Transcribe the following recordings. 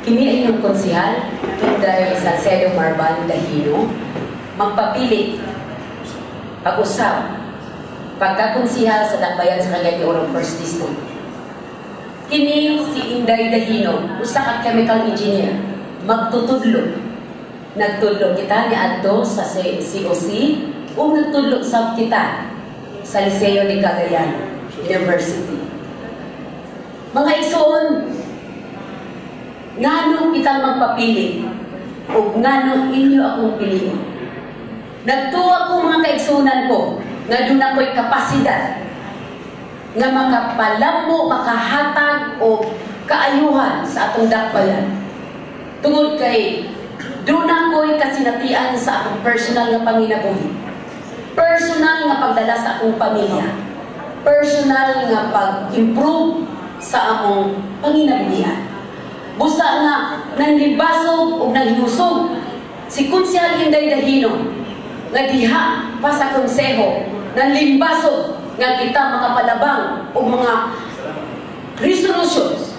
Kini ay inyong konsihal, Inday Salcedo Marban Dahino, magpapili, pag-usap, pagkakonsihal sa Dakbayan sa Cagayan de Oro First District. Kini si Inday Dahino, usa ka chemical engineer, magtutudlo. Nagtudlo kita ni adto sa COC o nagtudlo sa kita sa Liceo de Cagayan University. Mga igsoon, ngano kitang magpapili o ngano inyo akong piliin. Nagtuwa ko mga kaigsunan ko nga doon ako'y kapasidad nga makapalambo, makahatag o kaayuhan sa atong dakbayan. Tungod kay doon ako'y kasinatian sa akong personal nga panginabuhi, personal nga pagdala sa akong pamilya, personal nga pag-improve sa among panginabuhian. Busa nga nanlibasog o nanghusog si Konsehal Inday Dahino nga diha pa sa konseho nanlimbasog nga kita makapalabang o mga resolutions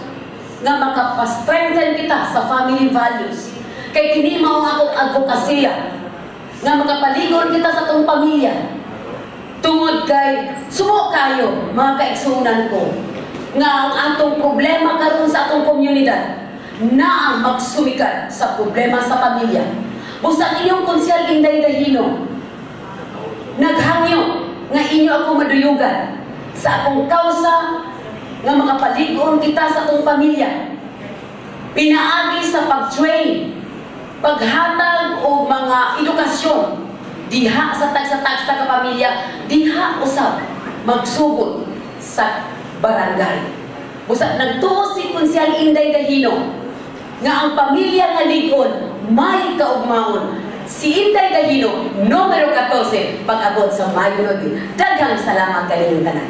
nga makapastrengthen kita sa family values. Kay kini mao akong advokasya nga makapaligon kita sa atong pamilya. Tungod kay sumo kayo mga kaigsunan ko nga ang atong problema karon sa atong komunidad na ang magsumikat sa problema sa pamilya. Busa inyong Konsehal Inday Dahino, naghangyo nga inyo ako maduyugan sa akong kausa nga makapaligon kita sa atong pamilya. Pinaagi sa pag-train, paghatag o mga edukasyon diha sa tagsa-tagsa ka pamilya, diha usab magsugod sa barangay. Busa nagtuo si Konsehal Inday Dahino nga ang pamilya nga ligon may kaugmaon. Si Inday Dahino, numero 14, pag-abot sa Mayo 9. Daghang salamat kanilang tanan.